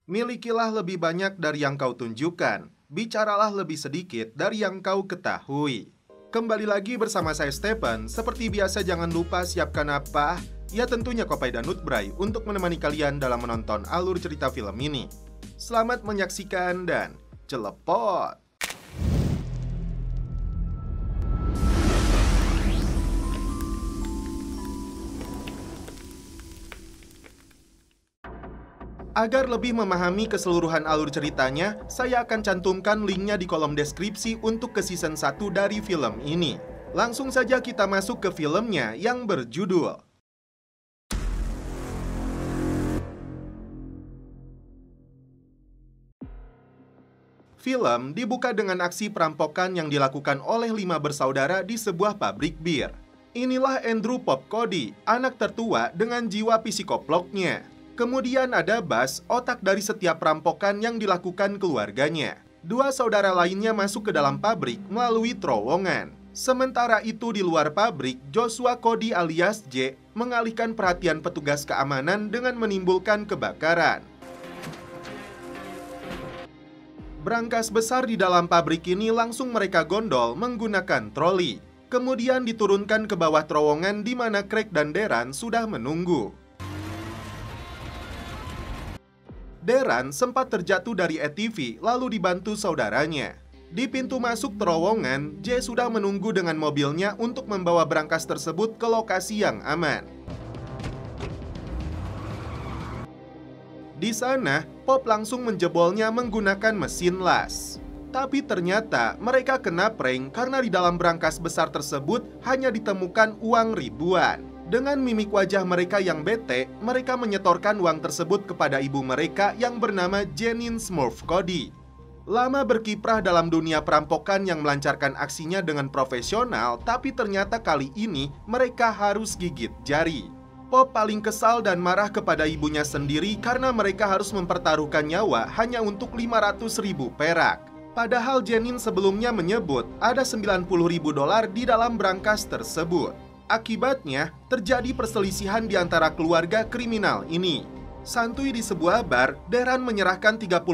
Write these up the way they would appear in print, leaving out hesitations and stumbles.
Milikilah lebih banyak dari yang kau tunjukkan. Bicaralah lebih sedikit dari yang kau ketahui. Kembali lagi bersama saya Stephen. Seperti biasa jangan lupa siapkan apa? Ya tentunya kopi dan nutbray untuk menemani kalian dalam menonton alur cerita film ini. Selamat menyaksikan dan celepot! Agar lebih memahami keseluruhan alur ceritanya, saya akan cantumkan linknya di kolom deskripsi untuk ke season 1 dari film ini. Langsung saja kita masuk ke filmnya yang berjudul Film dibuka dengan aksi perampokan yang dilakukan oleh 5 bersaudara di sebuah pabrik bir. Inilah Andrew Pop Cody, anak tertua dengan jiwa psikoploknya. Kemudian ada Buzz, otak dari setiap perampokan yang dilakukan keluarganya. Dua saudara lainnya masuk ke dalam pabrik melalui terowongan. Sementara itu di luar pabrik, Joshua Cody alias J mengalihkan perhatian petugas keamanan dengan menimbulkan kebakaran. Brankas besar di dalam pabrik ini langsung mereka gondol menggunakan troli. Kemudian diturunkan ke bawah terowongan di mana Craig dan Darren sudah menunggu. Darren sempat terjatuh dari ATV lalu dibantu saudaranya. Di pintu masuk terowongan, Jay sudah menunggu dengan mobilnya untuk membawa brankas tersebut ke lokasi yang aman. Di sana, Pop langsung menjebolnya menggunakan mesin las. Tapi ternyata mereka kena prank karena di dalam brankas besar tersebut hanya ditemukan uang ribuan. Dengan mimik wajah mereka yang bete, mereka menyetorkan uang tersebut kepada ibu mereka yang bernama Janine Smurf Cody. Lama berkiprah dalam dunia perampokan yang melancarkan aksinya dengan profesional, tapi ternyata kali ini mereka harus gigit jari. Pop paling kesal dan marah kepada ibunya sendiri karena mereka harus mempertaruhkan nyawa hanya untuk 500.000 perak. Padahal Janine sebelumnya menyebut ada 90.000 dolar di dalam brankas tersebut. Akibatnya, terjadi perselisihan di antara keluarga kriminal ini. Santuy di sebuah bar, Darren menyerahkan 34.000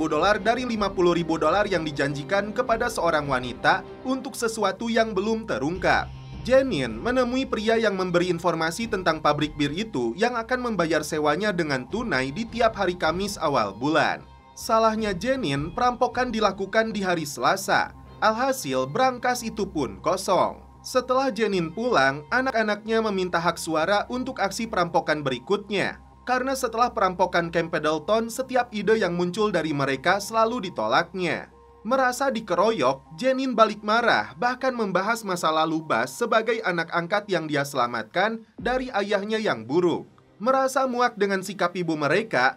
dolar dari 50.000 dolar yang dijanjikan kepada seorang wanita untuk sesuatu yang belum terungkap. Janine menemui pria yang memberi informasi tentang pabrik bir itu yang akan membayar sewanya dengan tunai di tiap hari Kamis awal bulan. Salahnya Janine, perampokan dilakukan di hari Selasa. Alhasil, brankas itu pun kosong. Setelah Janine pulang, anak-anaknya meminta hak suara untuk aksi perampokan berikutnya. Karena setelah perampokan Camp Pendleton, setiap ide yang muncul dari mereka selalu ditolaknya. Merasa dikeroyok, Janine balik marah, bahkan membahas masa lalu Buzz sebagai anak angkat yang dia selamatkan dari ayahnya yang buruk. Merasa muak dengan sikap ibu mereka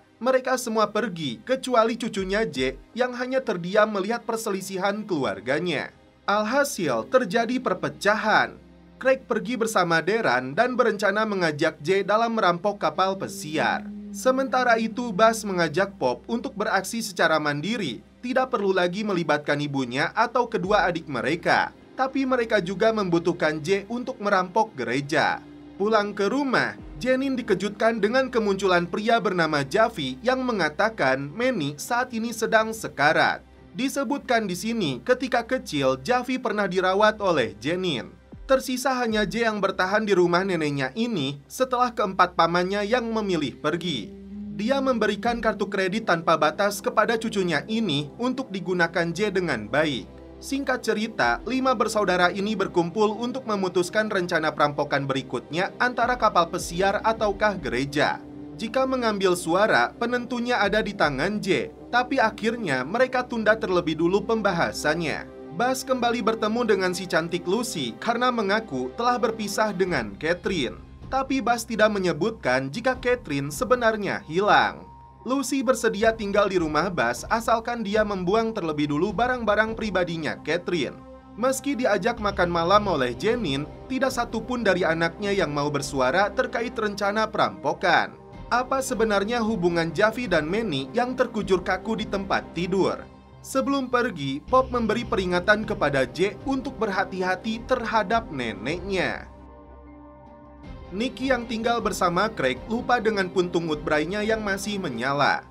semua pergi, kecuali cucunya J yang hanya terdiam melihat perselisihan keluarganya. Alhasil, terjadi perpecahan. Craig pergi bersama Darren dan berencana mengajak J dalam merampok kapal pesiar. Sementara itu, Buzz mengajak Pop untuk beraksi secara mandiri. Tidak perlu lagi melibatkan ibunya atau kedua adik mereka. Tapi mereka juga membutuhkan J untuk merampok gereja. Pulang ke rumah, Janine dikejutkan dengan kemunculan pria bernama Javi yang mengatakan Manny saat ini sedang sekarat. Disebutkan di sini, ketika kecil, Javi pernah dirawat oleh Janine. Tersisa hanya J yang bertahan di rumah neneknya ini setelah keempat pamannya yang memilih pergi. Dia memberikan kartu kredit tanpa batas kepada cucunya ini untuk digunakan J dengan baik. Singkat cerita, 5 bersaudara ini berkumpul untuk memutuskan rencana perampokan berikutnya antara kapal pesiar ataukah gereja. Jika mengambil suara, penentunya ada di tangan J. Tapi akhirnya mereka tunda terlebih dulu pembahasannya. Buzz kembali bertemu dengan si cantik Lucy karena mengaku telah berpisah dengan Catherine. Tapi Buzz tidak menyebutkan jika Catherine sebenarnya hilang. Lucy bersedia tinggal di rumah Buzz asalkan dia membuang terlebih dulu barang-barang pribadinya Catherine. Meski diajak makan malam oleh Janine, tidak satupun dari anaknya yang mau bersuara terkait rencana perampokan. Apa sebenarnya hubungan Javi dan Manny yang terkujur kaku di tempat tidur? Sebelum pergi, Pop memberi peringatan kepada J untuk berhati-hati terhadap neneknya. Nicky yang tinggal bersama Craig lupa dengan puntung woodbrae-nya yang masih menyala.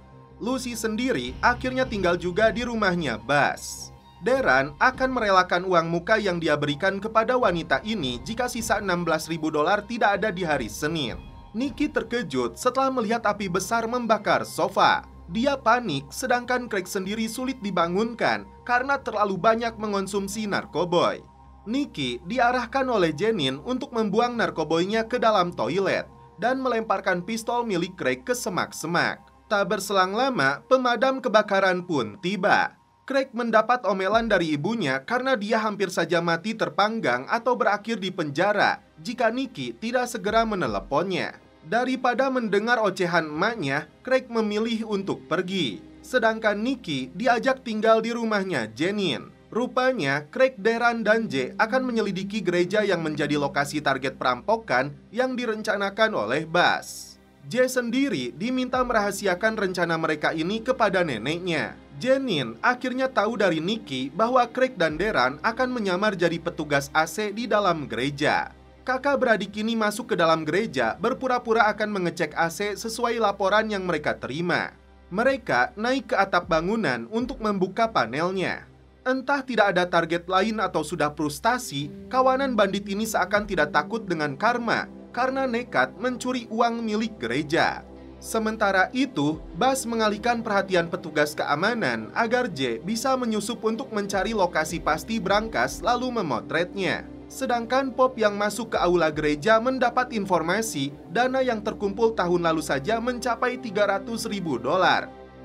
Lucy sendiri akhirnya tinggal juga di rumahnya Buzz. Darren akan merelakan uang muka yang dia berikan kepada wanita ini jika sisa $16.000 tidak ada di hari Senin. Nikki terkejut setelah melihat api besar membakar sofa. Dia panik, sedangkan Craig sendiri sulit dibangunkan karena terlalu banyak mengonsumsi narkoboy. Nikki diarahkan oleh Janine untuk membuang narkoboynya ke dalam toilet dan melemparkan pistol milik Craig ke semak-semak. Tak berselang lama, pemadam kebakaran pun tiba. Craig mendapat omelan dari ibunya karena dia hampir saja mati terpanggang atau berakhir di penjara jika Nikki tidak segera meneleponnya. Daripada mendengar ocehan emaknya, Craig memilih untuk pergi. Sedangkan Nikki diajak tinggal di rumahnya Janine. Rupanya, Craig, Darren, dan Jay akan menyelidiki gereja yang menjadi lokasi target perampokan yang direncanakan oleh Buzz. Jay sendiri diminta merahasiakan rencana mereka ini kepada neneknya. Janine akhirnya tahu dari Nikki bahwa Craig dan Darren akan menyamar jadi petugas AC di dalam gereja. Kakak beradik ini masuk ke dalam gereja berpura-pura akan mengecek AC sesuai laporan yang mereka terima. Mereka naik ke atap bangunan untuk membuka panelnya. Entah tidak ada target lain atau sudah frustasi, kawanan bandit ini seakan tidak takut dengan karma karena nekat mencuri uang milik gereja. Sementara itu, Buzz mengalihkan perhatian petugas keamanan agar Jay bisa menyusup untuk mencari lokasi pasti brankas lalu memotretnya. Sedangkan Pop yang masuk ke aula gereja mendapat informasi dana yang terkumpul tahun lalu saja mencapai $300.000.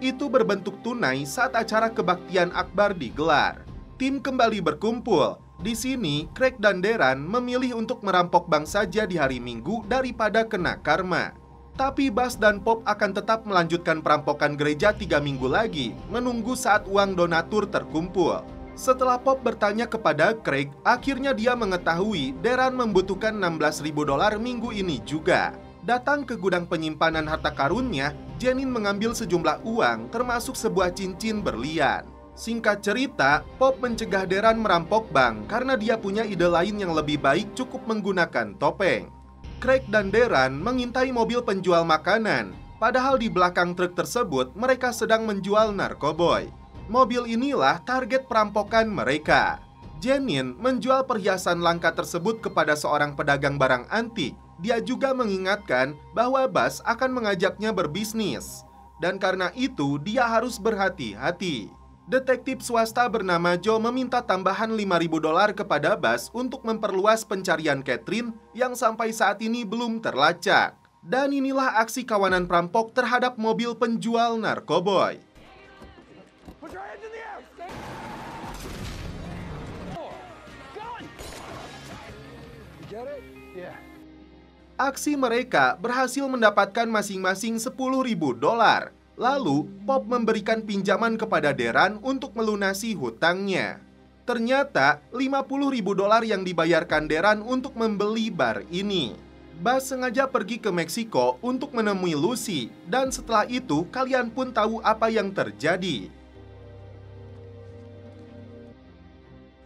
Itu berbentuk tunai saat acara kebaktian akbar digelar. Tim kembali berkumpul. Di sini, Craig dan Darren memilih untuk merampok bank saja di hari Minggu daripada kena karma. Tapi Buzz dan Pop akan tetap melanjutkan perampokan gereja 3 minggu lagi, menunggu saat uang donatur terkumpul. Setelah Pop bertanya kepada Craig, akhirnya dia mengetahui Darren membutuhkan $16.000 minggu ini juga. Datang ke gudang penyimpanan harta karunnya, Janine mengambil sejumlah uang termasuk sebuah cincin berlian. Singkat cerita, Pop mencegah Darren merampok bank karena dia punya ide lain yang lebih baik cukup menggunakan topeng. Craig dan Darren mengintai mobil penjual makanan, padahal di belakang truk tersebut mereka sedang menjual narkoboy. Mobil inilah target perampokan mereka. Janine menjual perhiasan langka tersebut kepada seorang pedagang barang antik. Dia juga mengingatkan bahwa Buzz akan mengajaknya berbisnis. Dan karena itu dia harus berhati-hati. Detektif swasta bernama Joe meminta tambahan $5.000 kepada Buzz untuk memperluas pencarian Catherine yang sampai saat ini belum terlacak. Dan inilah aksi kawanan perampok terhadap mobil penjual narkoboy. Aksi mereka berhasil mendapatkan masing-masing $10.000. Lalu, Pop memberikan pinjaman kepada Darren untuk melunasi hutangnya. Ternyata, $50.000 yang dibayarkan Darren untuk membeli bar ini. Buzz sengaja pergi ke Meksiko untuk menemui Lucy, dan setelah itu kalian pun tahu apa yang terjadi.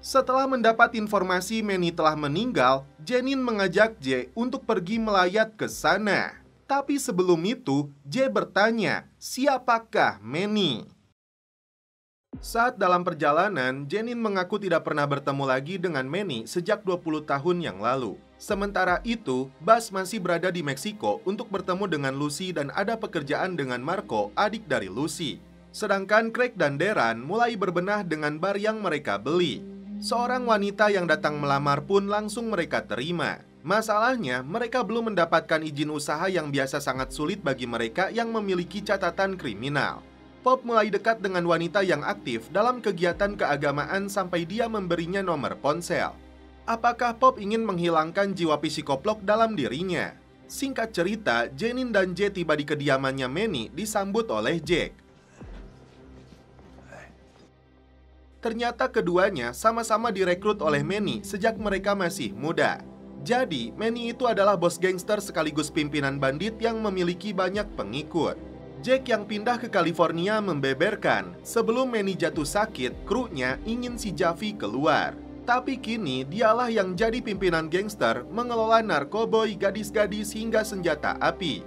Setelah mendapat informasi Manny telah meninggal, Janine mengajak Jay untuk pergi melayat ke sana. Tapi sebelum itu, Jay bertanya, siapakah Manny? Saat dalam perjalanan, Janine mengaku tidak pernah bertemu lagi dengan Manny sejak 20 tahun yang lalu. Sementara itu, Buzz masih berada di Meksiko untuk bertemu dengan Lucy dan ada pekerjaan dengan Marco, adik dari Lucy. Sedangkan Craig dan Darren mulai berbenah dengan bar yang mereka beli. Seorang wanita yang datang melamar pun langsung mereka terima. Masalahnya, mereka belum mendapatkan izin usaha yang biasa sangat sulit bagi mereka yang memiliki catatan kriminal. Pop mulai dekat dengan wanita yang aktif dalam kegiatan keagamaan sampai dia memberinya nomor ponsel. Apakah Pop ingin menghilangkan jiwa psikoplok dalam dirinya? Singkat cerita, Janine dan Jay tiba di kediamannya Manny disambut oleh Jack. Ternyata keduanya sama-sama direkrut oleh Manny sejak mereka masih muda. Jadi, Manny itu adalah bos gangster sekaligus pimpinan bandit yang memiliki banyak pengikut. Jack yang pindah ke California membeberkan, sebelum Manny jatuh sakit, krunya ingin si Javi keluar. Tapi kini dialah yang jadi pimpinan gangster mengelola narkoboy, gadis-gadis hingga senjata api.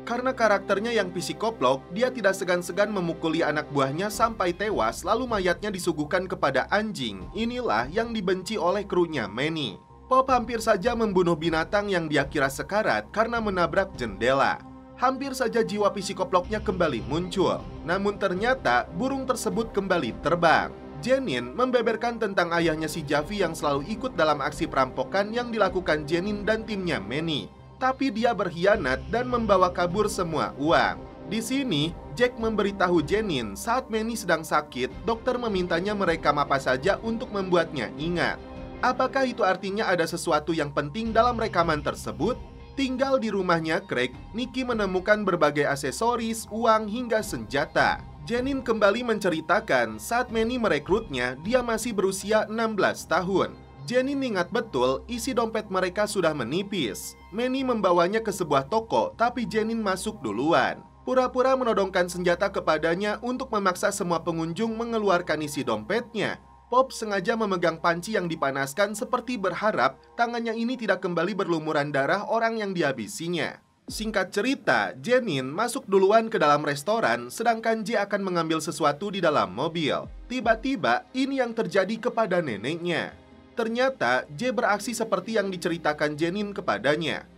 Karena karakternya yang psikoplok, dia tidak segan-segan memukuli anak buahnya sampai tewas, lalu mayatnya disuguhkan kepada anjing. Inilah yang dibenci oleh krunya Manny. Pop hampir saja membunuh binatang yang dia kira sekarat karena menabrak jendela. Hampir saja jiwa psikoploknya kembali muncul. Namun ternyata burung tersebut kembali terbang. Janine membeberkan tentang ayahnya si Javi yang selalu ikut dalam aksi perampokan yang dilakukan Janine dan timnya Manny. Tapi dia berkhianat dan membawa kabur semua uang. Di sini, Jack memberitahu Janine saat Manny sedang sakit, dokter memintanya merekam apa saja untuk membuatnya ingat. Apakah itu artinya ada sesuatu yang penting dalam rekaman tersebut? Tinggal di rumahnya Craig, Nicky menemukan berbagai aksesoris, uang, hingga senjata. Janine kembali menceritakan saat Manny merekrutnya, dia masih berusia 16 tahun. Janine ingat betul isi dompet mereka sudah menipis. Manny membawanya ke sebuah toko, tapi Janine masuk duluan. Pura-pura menodongkan senjata kepadanya untuk memaksa semua pengunjung mengeluarkan isi dompetnya. Pop sengaja memegang panci yang dipanaskan seperti berharap tangannya ini tidak kembali berlumuran darah orang yang dihabisinya. Singkat cerita, Janine masuk duluan ke dalam restoran, sedangkan J akan mengambil sesuatu di dalam mobil. Tiba-tiba, ini yang terjadi kepada neneknya. Ternyata, J beraksi seperti yang diceritakan Janine kepadanya.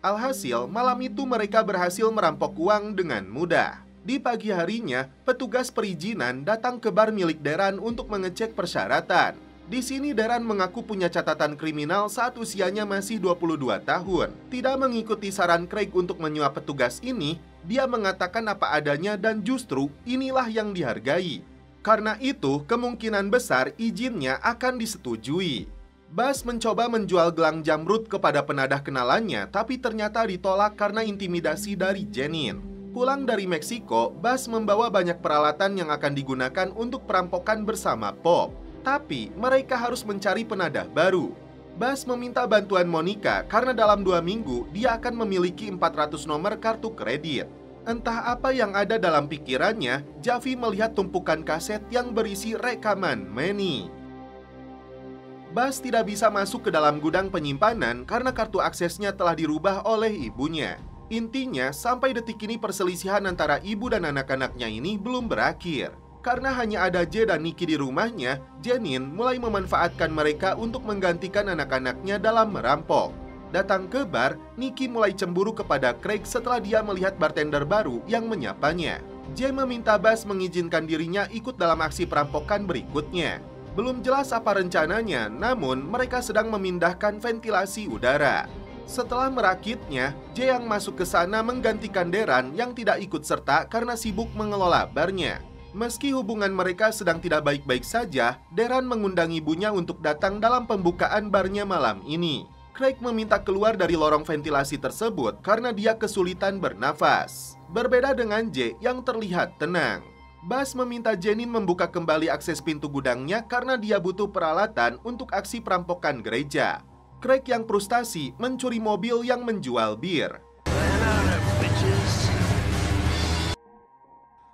Alhasil, malam itu mereka berhasil merampok uang dengan mudah. Di pagi harinya, petugas perizinan datang ke bar milik Darren untuk mengecek persyaratan. Di sini Darren mengaku punya catatan kriminal saat usianya masih 22 tahun. Tidak mengikuti saran Craig untuk menyuap petugas ini, dia mengatakan apa adanya dan justru inilah yang dihargai. Karena itu, kemungkinan besar izinnya akan disetujui. Bas mencoba menjual gelang jamrud kepada penadah kenalannya, tapi ternyata ditolak karena intimidasi dari Janine. Pulang dari Meksiko, Bas membawa banyak peralatan yang akan digunakan untuk perampokan bersama Pop. Tapi mereka harus mencari penadah baru. Bas meminta bantuan Monica karena dalam 2 minggu dia akan memiliki 400 nomor kartu kredit. Entah apa yang ada dalam pikirannya, Javi melihat tumpukan kaset yang berisi rekaman Manny. Bas tidak bisa masuk ke dalam gudang penyimpanan karena kartu aksesnya telah dirubah oleh ibunya. Intinya, sampai detik ini perselisihan antara ibu dan anak-anaknya ini belum berakhir. Karena hanya ada J dan Nicky di rumahnya, Janine mulai memanfaatkan mereka untuk menggantikan anak-anaknya dalam merampok. Datang ke bar, Nicky mulai cemburu kepada Craig setelah dia melihat bartender baru yang menyapanya. J meminta Bas mengizinkan dirinya ikut dalam aksi perampokan berikutnya. Belum jelas apa rencananya, namun mereka sedang memindahkan ventilasi udara. Setelah merakitnya, J yang masuk ke sana menggantikan Darren yang tidak ikut serta karena sibuk mengelola barnya. Meski hubungan mereka sedang tidak baik-baik saja, Darren mengundang ibunya untuk datang dalam pembukaan barnya malam ini. Craig meminta keluar dari lorong ventilasi tersebut karena dia kesulitan bernafas. Berbeda dengan J yang terlihat tenang. Bas meminta Janine membuka kembali akses pintu gudangnya karena dia butuh peralatan untuk aksi perampokan gereja. Craig yang frustasi mencuri mobil yang menjual bir.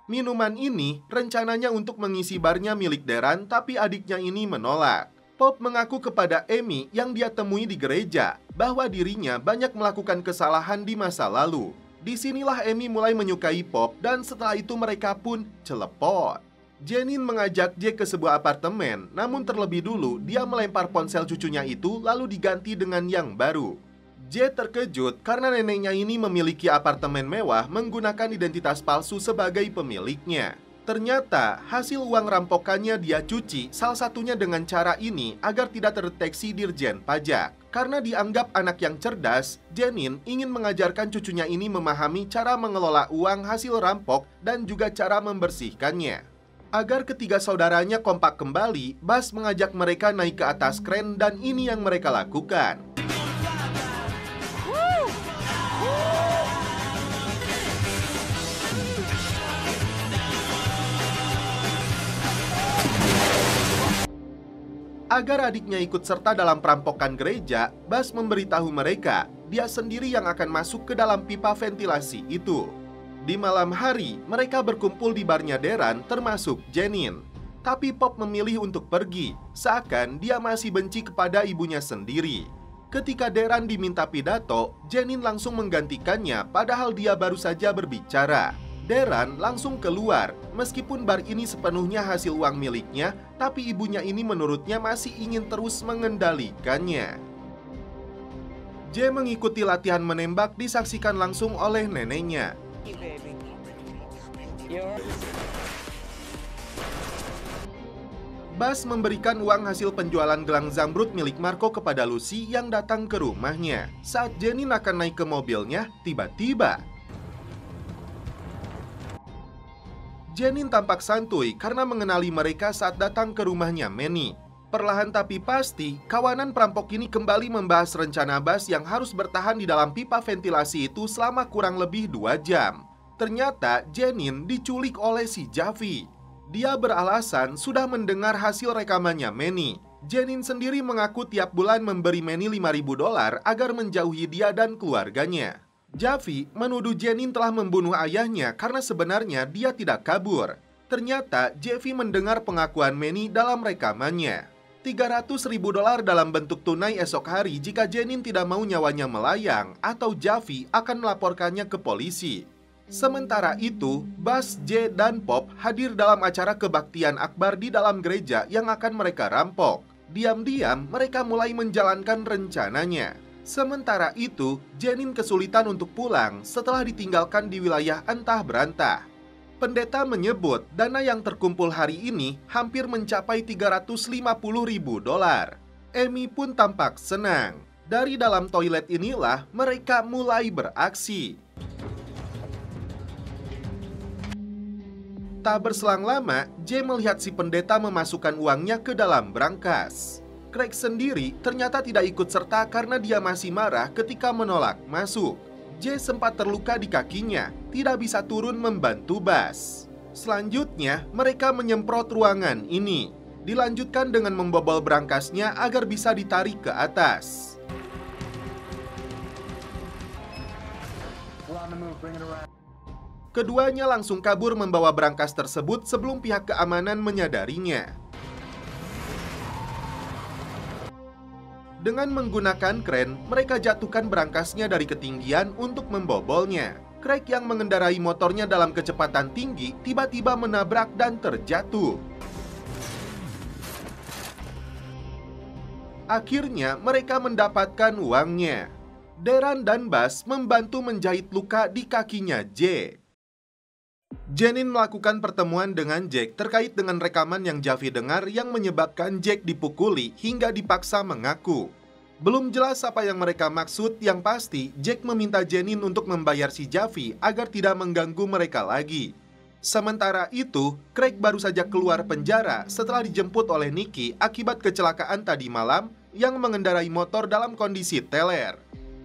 Minuman ini rencananya untuk mengisi barnya milik Darren, tapi adiknya ini menolak. Pop mengaku kepada Amy yang dia temui di gereja bahwa dirinya banyak melakukan kesalahan di masa lalu. Disinilah Amy mulai menyukai Pop dan setelah itu mereka pun celepot. Janine mengajak J ke sebuah apartemen, namun terlebih dulu dia melempar ponsel cucunya itu lalu diganti dengan yang baru. J terkejut karena neneknya ini memiliki apartemen mewah menggunakan identitas palsu sebagai pemiliknya. Ternyata hasil uang rampokannya dia cuci, salah satunya dengan cara ini agar tidak terdeteksi Dirjen Pajak. Karena dianggap anak yang cerdas, Janine ingin mengajarkan cucunya ini memahami cara mengelola uang hasil rampok dan juga cara membersihkannya. Agar ketiga saudaranya kompak kembali, Bas mengajak mereka naik ke atas kren dan ini yang mereka lakukan. Agar adiknya ikut serta dalam perampokan gereja, Bas memberitahu mereka dia sendiri yang akan masuk ke dalam pipa ventilasi itu. Di malam hari, mereka berkumpul di barnya Darren termasuk Janine. Tapi Pop memilih untuk pergi, seakan dia masih benci kepada ibunya sendiri. Ketika Darren diminta pidato, Janine langsung menggantikannya padahal dia baru saja berbicara. Darren langsung keluar. Meskipun bar ini sepenuhnya hasil uang miliknya, tapi ibunya ini menurutnya masih ingin terus mengendalikannya. Jay mengikuti latihan menembak disaksikan langsung oleh neneknya. Bas memberikan uang hasil penjualan gelang zamrud milik Marco kepada Lucy yang datang ke rumahnya. Saat Janine akan naik ke mobilnya, tiba-tiba Janine tampak santuy karena mengenali mereka saat datang ke rumahnya Manny. Perlahan tapi pasti, kawanan perampok ini kembali membahas rencana Bas yang harus bertahan di dalam pipa ventilasi itu selama kurang lebih 2 jam. Ternyata Janine diculik oleh si Javi. Dia beralasan sudah mendengar hasil rekamannya Manny. Janine sendiri mengaku tiap bulan memberi Manny $5.000 agar menjauhi dia dan keluarganya. Javi menuduh Janine telah membunuh ayahnya karena sebenarnya dia tidak kabur. Ternyata Javi mendengar pengakuan Manny dalam rekamannya. $300.000 dalam bentuk tunai esok hari jika Janine tidak mau nyawanya melayang atau Javi akan melaporkannya ke polisi. Sementara itu, Bas, Jay, dan Pop hadir dalam acara kebaktian akbar di dalam gereja yang akan mereka rampok. Diam-diam mereka mulai menjalankan rencananya. Sementara itu, Janine kesulitan untuk pulang setelah ditinggalkan di wilayah entah berantah. Pendeta menyebut dana yang terkumpul hari ini hampir mencapai $350.000. Amy pun tampak senang. Dari dalam toilet inilah mereka mulai beraksi. Tak berselang lama, Jay melihat si pendeta memasukkan uangnya ke dalam brankas. Craig sendiri ternyata tidak ikut serta karena dia masih marah ketika menolak masuk. Jay sempat terluka di kakinya, tidak bisa turun membantu Bas. Selanjutnya, mereka menyemprot ruangan ini. Dilanjutkan dengan membobol brankasnya agar bisa ditarik ke atas. Keduanya langsung kabur membawa brankas tersebut sebelum pihak keamanan menyadarinya. Dengan menggunakan kren, mereka jatuhkan brankasnya dari ketinggian untuk membobolnya. Craig yang mengendarai motornya dalam kecepatan tinggi tiba-tiba menabrak dan terjatuh. Akhirnya mereka mendapatkan uangnya. Darren dan Bas membantu menjahit luka di kakinya Jay. Janine melakukan pertemuan dengan Jack terkait dengan rekaman yang Javi dengar yang menyebabkan Jack dipukuli hingga dipaksa mengaku. Belum jelas apa yang mereka maksud, yang pasti Jack meminta Janine untuk membayar si Javi agar tidak mengganggu mereka lagi. Sementara itu, Craig baru saja keluar penjara setelah dijemput oleh Nikki akibat kecelakaan tadi malam yang mengendarai motor dalam kondisi teler.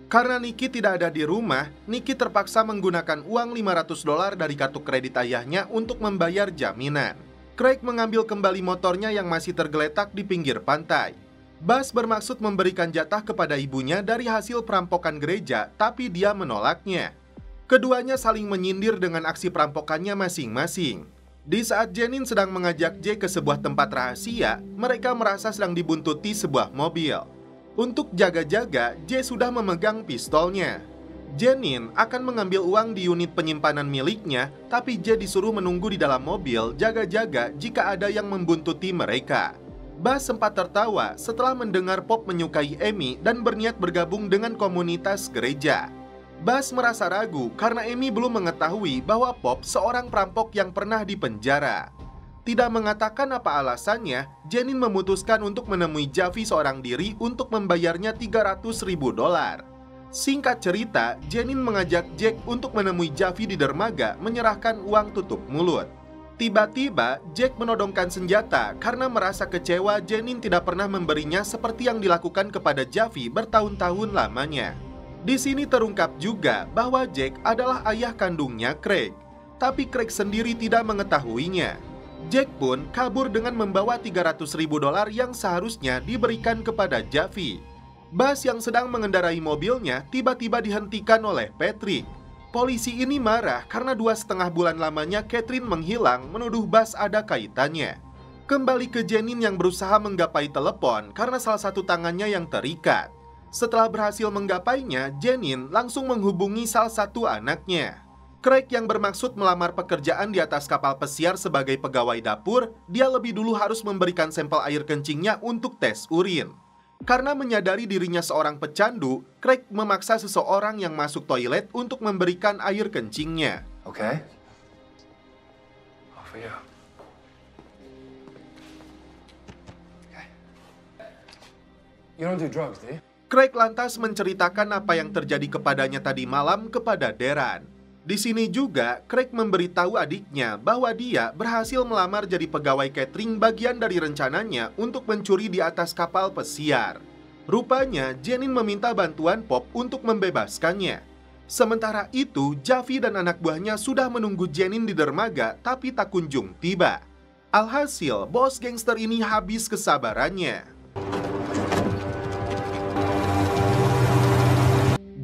Karena Nikki tidak ada di rumah, Nikki terpaksa menggunakan uang $500 dari kartu kredit ayahnya untuk membayar jaminan. Craig mengambil kembali motornya yang masih tergeletak di pinggir pantai. Bas bermaksud memberikan jatah kepada ibunya dari hasil perampokan gereja, tapi dia menolaknya. Keduanya saling menyindir dengan aksi perampokannya masing-masing. Di saat Janine sedang mengajak Jay ke sebuah tempat rahasia, mereka merasa sedang dibuntuti sebuah mobil. Untuk jaga-jaga, Jay sudah memegang pistolnya. Janine akan mengambil uang di unit penyimpanan miliknya, tapi Jay disuruh menunggu di dalam mobil jaga-jaga jika ada yang membuntuti mereka. Bas sempat tertawa setelah mendengar Pop menyukai Amy dan berniat bergabung dengan komunitas gereja. Bas merasa ragu karena Amy belum mengetahui bahwa Pop seorang perampok yang pernah dipenjara. Tidak mengatakan apa alasannya, Janine memutuskan untuk menemui Javi seorang diri untuk membayarnya $300.000. Singkat cerita, Janine mengajak Jack untuk menemui Javi di dermaga menyerahkan uang tutup mulut. Tiba-tiba, Jack menodongkan senjata karena merasa kecewa Janine tidak pernah memberinya seperti yang dilakukan kepada Javi bertahun-tahun lamanya. Di sini terungkap juga bahwa Jack adalah ayah kandungnya Craig, tapi Craig sendiri tidak mengetahuinya. Jack pun kabur dengan membawa $300.000 yang seharusnya diberikan kepada Javi. Bas yang sedang mengendarai mobilnya tiba-tiba dihentikan oleh Patrick. Polisi ini marah karena 2,5 bulan lamanya Catherine menghilang, menuduh Bas ada kaitannya. Kembali ke Janine yang berusaha menggapai telepon karena salah satu tangannya yang terikat. Setelah berhasil menggapainya, Janine langsung menghubungi salah satu anaknya. Craig yang bermaksud melamar pekerjaan di atas kapal pesiar sebagai pegawai dapur, dia lebih dulu harus memberikan sampel air kencingnya untuk tes urin. Karena menyadari dirinya seorang pecandu, Craig memaksa seseorang yang masuk toilet untuk memberikan air kencingnya. Okay. For you. Okay. You don't do drugs, do you? Craig lantas menceritakan apa yang terjadi kepadanya tadi malam kepada Darren. Di sini juga, Craig memberitahu adiknya bahwa dia berhasil melamar jadi pegawai catering bagian dari rencananya untuk mencuri di atas kapal pesiar. Rupanya, Janine meminta bantuan Pop untuk membebaskannya. Sementara itu, Javi dan anak buahnya sudah menunggu Janine di dermaga tapi tak kunjung tiba. Alhasil, bos gangster ini habis kesabarannya.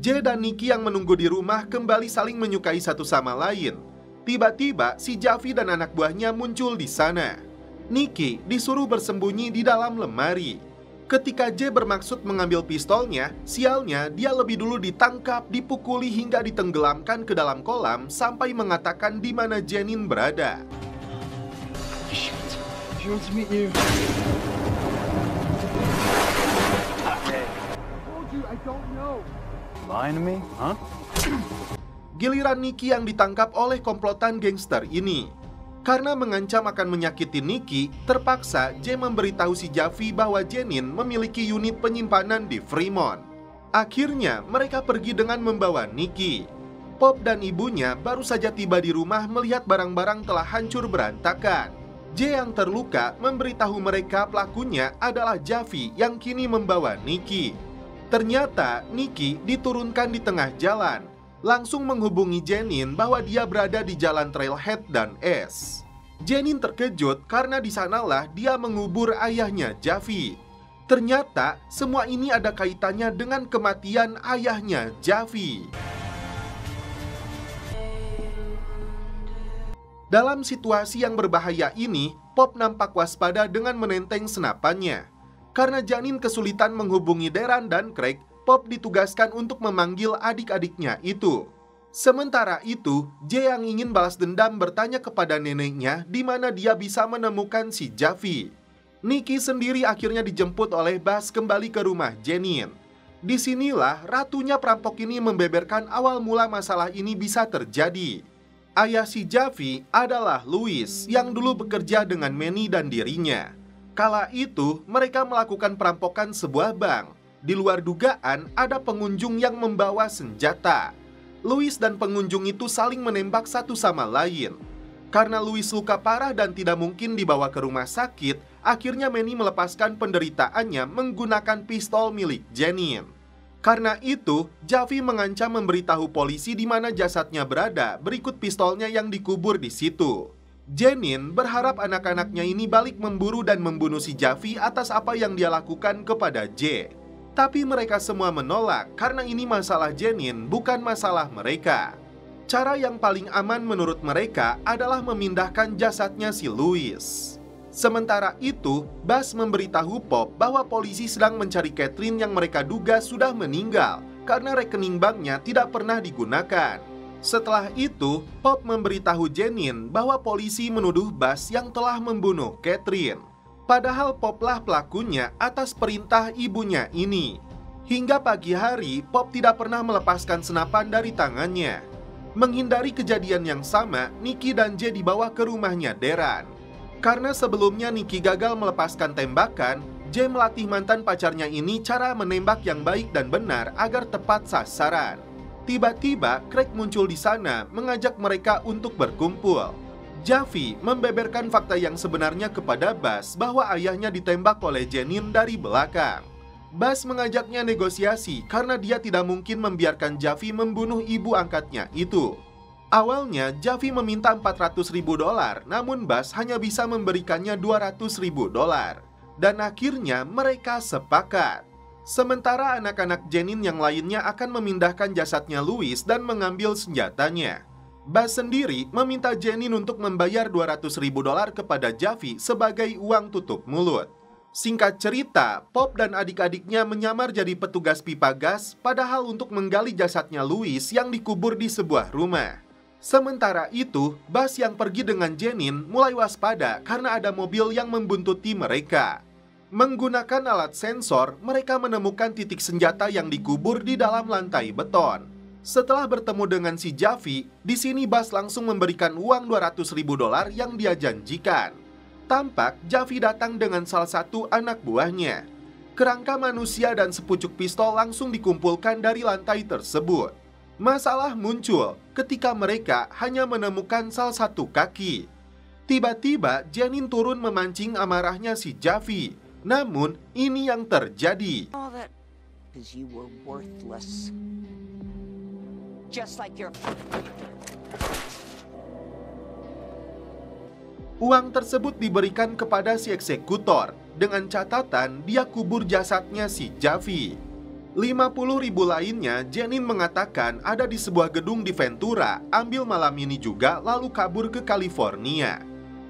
Jay dan Nikki yang menunggu di rumah kembali saling menyukai satu sama lain. Tiba-tiba, si Javi dan anak buahnya muncul di sana. Nikki disuruh bersembunyi di dalam lemari. Ketika Jay bermaksud mengambil pistolnya, sialnya dia lebih dulu ditangkap, dipukuli hingga ditenggelamkan ke dalam kolam sampai mengatakan di mana Janine berada. She wants to meet you. I don't know. Lying to me, huh? Giliran Nikki yang ditangkap oleh komplotan gangster ini. Karena mengancam akan menyakiti Nikki, terpaksa Jay memberitahu si Javi bahwa Janine memiliki unit penyimpanan di Fremont. Akhirnya, mereka pergi dengan membawa Nikki. Pop dan ibunya baru saja tiba di rumah melihat barang-barang telah hancur berantakan. Jay yang terluka memberitahu mereka pelakunya adalah Javi yang kini membawa Nikki. Ternyata Nikki diturunkan di tengah jalan, langsung menghubungi Janine bahwa dia berada di jalan Trailhead dan S. Janine terkejut karena di sanalah dia mengubur ayahnya Javi. Ternyata semua ini ada kaitannya dengan kematian ayahnya Javi. Dalam situasi yang berbahaya ini, Pop nampak waspada dengan menenteng senapannya. Karena Janine kesulitan menghubungi Darren dan Craig, Pop ditugaskan untuk memanggil adik-adiknya itu. Sementara itu, Jay yang ingin balas dendam bertanya kepada neneknya di mana dia bisa menemukan si Javi. Nikki sendiri akhirnya dijemput oleh Buzz kembali ke rumah Janine. Disinilah ratunya perampok ini membeberkan awal mula masalah ini bisa terjadi. Ayah si Javi adalah Louis yang dulu bekerja dengan Manny dan dirinya. Kala itu, mereka melakukan perampokan sebuah bank. Di luar dugaan, ada pengunjung yang membawa senjata. Louis dan pengunjung itu saling menembak satu sama lain. Karena Louis luka parah dan tidak mungkin dibawa ke rumah sakit, akhirnya Manny melepaskan penderitaannya menggunakan pistol milik Janine. Karena itu, Javi mengancam memberitahu polisi di mana jasadnya berada berikut pistolnya yang dikubur di situ. Janine berharap anak-anaknya ini balik memburu dan membunuh si Javi atas apa yang dia lakukan kepada Jay. Tapi mereka semua menolak karena ini masalah Janine, bukan masalah mereka. Cara yang paling aman menurut mereka adalah memindahkan jasadnya si Louis. Sementara itu, Buzz memberitahu Pop bahwa polisi sedang mencari Catherine yang mereka duga sudah meninggal karena rekening banknya tidak pernah digunakan. Setelah itu, Pop memberitahu Janine bahwa polisi menuduh Buzz yang telah membunuh Catherine. Padahal Poplah pelakunya atas perintah ibunya ini. Hingga pagi hari, Pop tidak pernah melepaskan senapan dari tangannya. Menghindari kejadian yang sama, Nikki dan Jay dibawa ke rumahnya Darren. Karena sebelumnya Nikki gagal melepaskan tembakan, Jay melatih mantan pacarnya ini cara menembak yang baik dan benar agar tepat sasaran. Tiba-tiba, Craig muncul di sana mengajak mereka untuk berkumpul. Javi membeberkan fakta yang sebenarnya kepada Buzz bahwa ayahnya ditembak oleh Janine dari belakang. Buzz mengajaknya negosiasi karena dia tidak mungkin membiarkan Javi membunuh ibu angkatnya itu. Awalnya, Javi meminta $400.000, namun Buzz hanya bisa memberikannya $200.000. Dan akhirnya mereka sepakat. Sementara anak-anak Janine yang lainnya akan memindahkan jasadnya Louis dan mengambil senjatanya. Buzz sendiri meminta Janine untuk membayar $200.000 kepada Javi sebagai uang tutup mulut. Singkat cerita, Pop dan adik-adiknya menyamar jadi petugas pipa gas, padahal untuk menggali jasadnya Louis yang dikubur di sebuah rumah. Sementara itu, Buzz yang pergi dengan Janine mulai waspada karena ada mobil yang membuntuti mereka. Menggunakan alat sensor, mereka menemukan titik senjata yang dikubur di dalam lantai beton. Setelah bertemu dengan si Javi, di sini Buzz langsung memberikan uang $200.000 yang dia janjikan. Tampak Javi datang dengan salah satu anak buahnya. Kerangka manusia dan sepucuk pistol langsung dikumpulkan dari lantai tersebut. Masalah muncul ketika mereka hanya menemukan salah satu kaki. Tiba-tiba Janine turun memancing amarahnya si Javi. Namun ini yang terjadi. Uang tersebut diberikan kepada si eksekutor dengan catatan dia kubur jasadnya si Javi. 50.000 lainnya Janine mengatakan ada di sebuah gedung di Ventura, ambil malam ini juga lalu kabur ke California.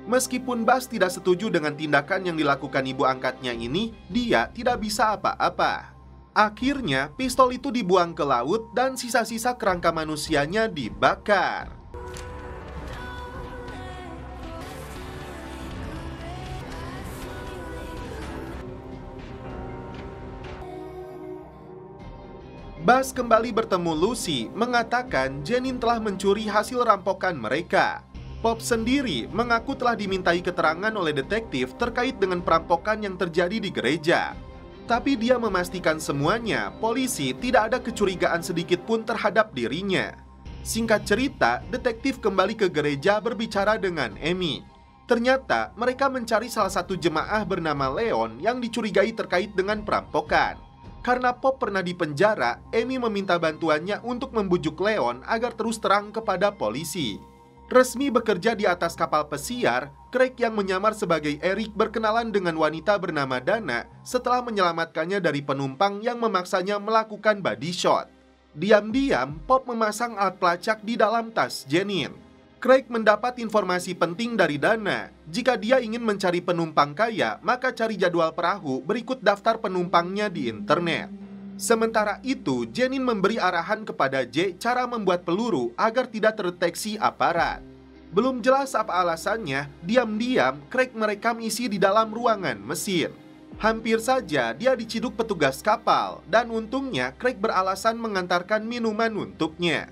Meskipun Buzz tidak setuju dengan tindakan yang dilakukan ibu angkatnya ini, dia tidak bisa apa-apa. Akhirnya pistol itu dibuang ke laut dan sisa-sisa kerangka manusianya dibakar. Buzz kembali bertemu Lucy, mengatakan Janine telah mencuri hasil rampokan mereka. Pop sendiri mengaku telah dimintai keterangan oleh detektif terkait dengan perampokan yang terjadi di gereja. Tapi dia memastikan semuanya, polisi tidak ada kecurigaan sedikit pun terhadap dirinya. Singkat cerita, detektif kembali ke gereja berbicara dengan Amy. Ternyata mereka mencari salah satu jemaah bernama Leon yang dicurigai terkait dengan perampokan. Karena Pop pernah dipenjara, Amy meminta bantuannya untuk membujuk Leon agar terus terang kepada polisi. Resmi bekerja di atas kapal pesiar, Craig yang menyamar sebagai Eric berkenalan dengan wanita bernama Dana setelah menyelamatkannya dari penumpang yang memaksanya melakukan body shot. Diam-diam, Pop memasang alat pelacak di dalam tas Janine. Craig mendapat informasi penting dari Dana. Jika dia ingin mencari penumpang kaya, maka cari jadwal perahu berikut daftar penumpangnya di internet. Sementara itu, Janine memberi arahan kepada J cara membuat peluru agar tidak terdeteksi aparat. Belum jelas apa alasannya, diam-diam Craig merekam isi di dalam ruangan mesin. Hampir saja dia diciduk petugas kapal, dan untungnya Craig beralasan mengantarkan minuman untuknya.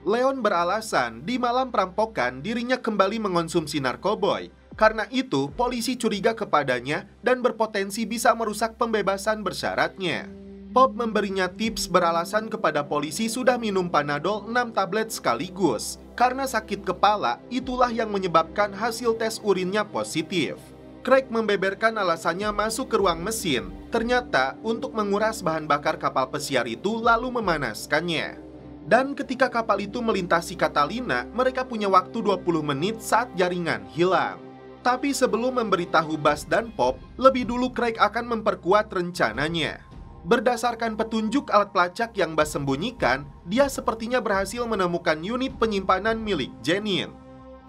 Leon beralasan di malam perampokan dirinya kembali mengonsumsi narkoboy. Karena itu, polisi curiga kepadanya dan berpotensi bisa merusak pembebasan bersyaratnya. Pop memberinya tips beralasan kepada polisi sudah minum Panadol 6 tablet sekaligus. Karena sakit kepala, itulah yang menyebabkan hasil tes urinnya positif. Craig membeberkan alasannya masuk ke ruang mesin. Ternyata untuk menguras bahan bakar kapal pesiar itu lalu memanaskannya. Dan ketika kapal itu melintasi Catalina, mereka punya waktu 20 menit saat jaringan hilang. Tapi sebelum memberitahu Buzz dan Pop, lebih dulu Craig akan memperkuat rencananya. Berdasarkan petunjuk alat pelacak yang Buzz sembunyikan, dia sepertinya berhasil menemukan unit penyimpanan milik Janine.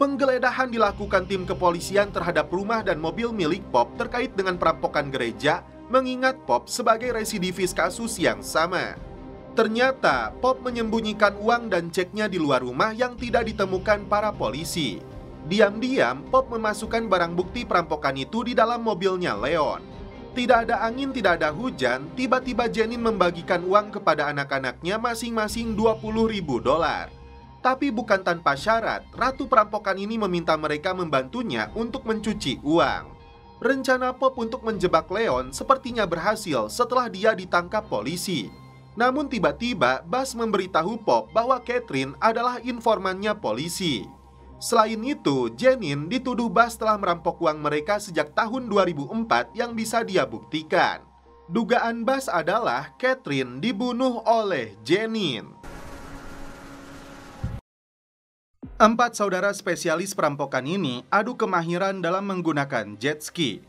Penggeledahan dilakukan tim kepolisian terhadap rumah dan mobil milik Pop terkait dengan perampokan gereja, mengingat Pop sebagai residivis kasus yang sama. Ternyata, Pop menyembunyikan uang dan ceknya di luar rumah yang tidak ditemukan para polisi. Diam-diam, Pop memasukkan barang bukti perampokan itu di dalam mobilnya Leon. Tidak ada angin, tidak ada hujan, tiba-tiba Janine membagikan uang kepada anak-anaknya masing-masing $20.000. Tapi bukan tanpa syarat, ratu perampokan ini meminta mereka membantunya untuk mencuci uang. Rencana Pop untuk menjebak Leon sepertinya berhasil setelah dia ditangkap polisi. Namun tiba-tiba Buzz memberitahu Pop bahwa Catherine adalah informannya polisi. Selain itu, Janine dituduh Buzz telah merampok uang mereka sejak tahun 2004 yang bisa dia buktikan. Dugaan Buzz adalah Catherine dibunuh oleh Janine. 4 saudara spesialis perampokan ini adu kemahiran dalam menggunakan jet ski.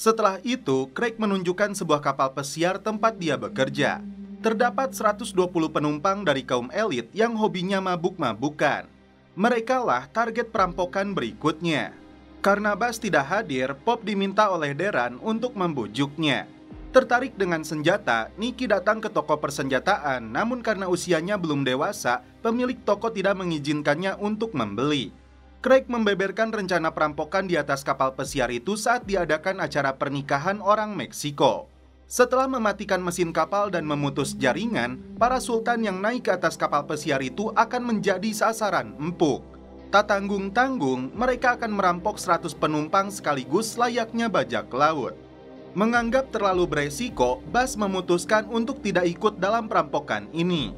Setelah itu, Craig menunjukkan sebuah kapal pesiar tempat dia bekerja. Terdapat 120 penumpang dari kaum elit yang hobinya mabuk-mabukan. Merekalah target perampokan berikutnya. Karena Bas tidak hadir, Pop diminta oleh Darren untuk membujuknya. Tertarik dengan senjata, Nicky datang ke toko persenjataan, namun karena usianya belum dewasa, pemilik toko tidak mengizinkannya untuk membeli. Craig membeberkan rencana perampokan di atas kapal pesiar itu saat diadakan acara pernikahan orang Meksiko. Setelah mematikan mesin kapal dan memutus jaringan, para sultan yang naik ke atas kapal pesiar itu akan menjadi sasaran empuk. Tak tanggung-tanggung, mereka akan merampok 100 penumpang sekaligus layaknya bajak laut. Menganggap terlalu beresiko, Bas memutuskan untuk tidak ikut dalam perampokan ini.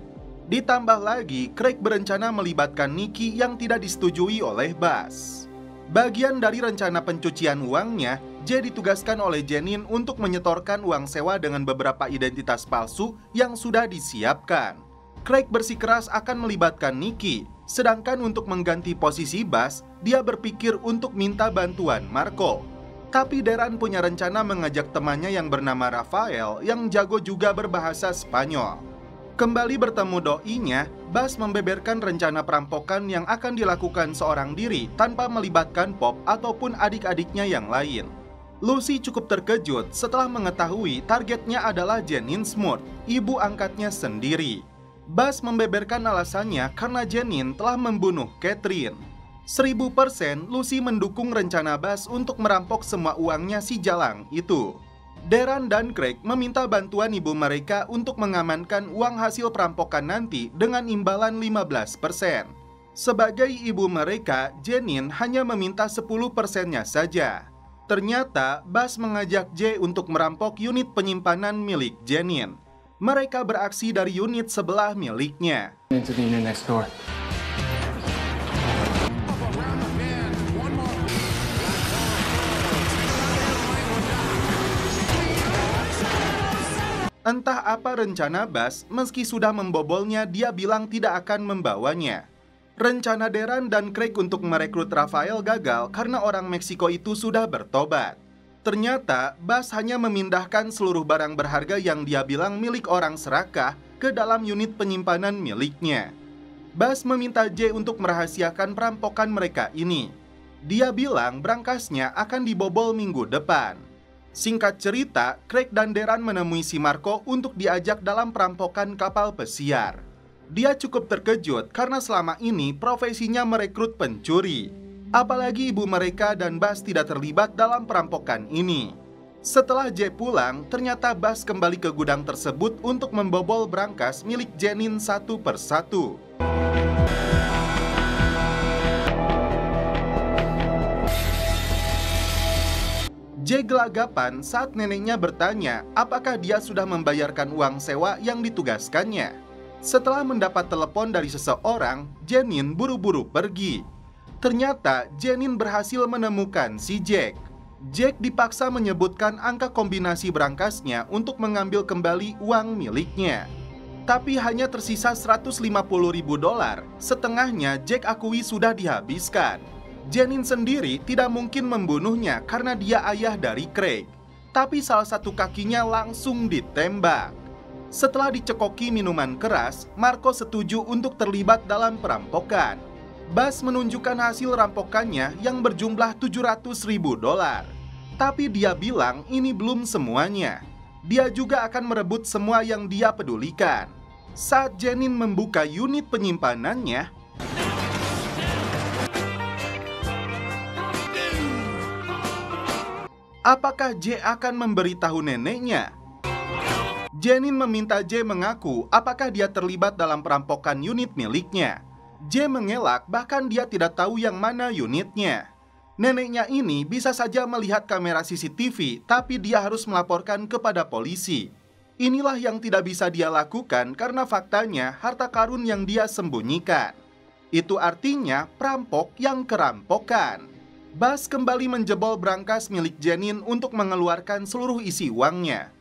Ditambah lagi, Craig berencana melibatkan Nicky yang tidak disetujui oleh Bas. Bagian dari rencana pencucian uangnya, Jay ditugaskan oleh Janine untuk menyetorkan uang sewa dengan beberapa identitas palsu yang sudah disiapkan. Craig bersikeras akan melibatkan Nicky, sedangkan untuk mengganti posisi Bas, dia berpikir untuk minta bantuan Marco. Tapi Darren punya rencana mengajak temannya yang bernama Rafael yang jago juga berbahasa Spanyol. Kembali bertemu doinya, Bas membeberkan rencana perampokan yang akan dilakukan seorang diri tanpa melibatkan Pop ataupun adik-adiknya yang lain. Lucy cukup terkejut setelah mengetahui targetnya adalah Janine Smoot, ibu angkatnya sendiri. Bas membeberkan alasannya karena Janine telah membunuh Catherine. 1000% Lucy mendukung rencana Bas untuk merampok semua uangnya si jalang itu. Darren dan Craig meminta bantuan ibu mereka untuk mengamankan uang hasil perampokan nanti dengan imbalan 15%. Sebagai ibu mereka, Janine hanya meminta 10%-nya saja. Ternyata Bas mengajak Jay untuk merampok unit penyimpanan milik Janine. Mereka beraksi dari unit sebelah miliknya. Into the unit next door. Entah apa rencana Bas, meski sudah membobolnya, dia bilang tidak akan membawanya. Rencana Darren dan Craig untuk merekrut Rafael gagal karena orang Meksiko itu sudah bertobat. Ternyata, Bas hanya memindahkan seluruh barang berharga yang dia bilang milik orang serakah ke dalam unit penyimpanan miliknya. Bas meminta Jay untuk merahasiakan perampokan mereka ini. Dia bilang berangkasnya akan dibobol minggu depan. Singkat cerita, Craig dan Darren menemui si Marco untuk diajak dalam perampokan kapal pesiar. Dia cukup terkejut karena selama ini profesinya merekrut pencuri. Apalagi ibu mereka dan Bas tidak terlibat dalam perampokan ini. Setelah Jay pulang, ternyata Bas kembali ke gudang tersebut untuk membobol brankas milik Janine satu persatu. Jay gelagapan saat neneknya bertanya apakah dia sudah membayarkan uang sewa yang ditugaskannya. Setelah mendapat telepon dari seseorang, Janine buru-buru pergi. Ternyata Janine berhasil menemukan si Jack. Jack dipaksa menyebutkan angka kombinasi berangkasnya untuk mengambil kembali uang miliknya. Tapi hanya tersisa $150.000, setengahnya Jack akui sudah dihabiskan. Janine sendiri tidak mungkin membunuhnya karena dia ayah dari Craig. Tapi salah satu kakinya langsung ditembak. Setelah dicekoki minuman keras, Marco setuju untuk terlibat dalam perampokan. Bas menunjukkan hasil rampokannya yang berjumlah $700.000. Tapi dia bilang ini belum semuanya. Dia juga akan merebut semua yang dia pedulikan. Saat Janine membuka unit penyimpanannya, apakah Jay akan memberitahu neneknya? Janine meminta Jay mengaku apakah dia terlibat dalam perampokan unit miliknya. Jay mengelak, bahkan dia tidak tahu yang mana unitnya. Neneknya ini bisa saja melihat kamera CCTV, tapi dia harus melaporkan kepada polisi. Inilah yang tidak bisa dia lakukan karena faktanya harta karun yang dia sembunyikan. Itu artinya perampok yang kerampokan. Bas kembali menjebol brankas milik Janine untuk mengeluarkan seluruh isi uangnya.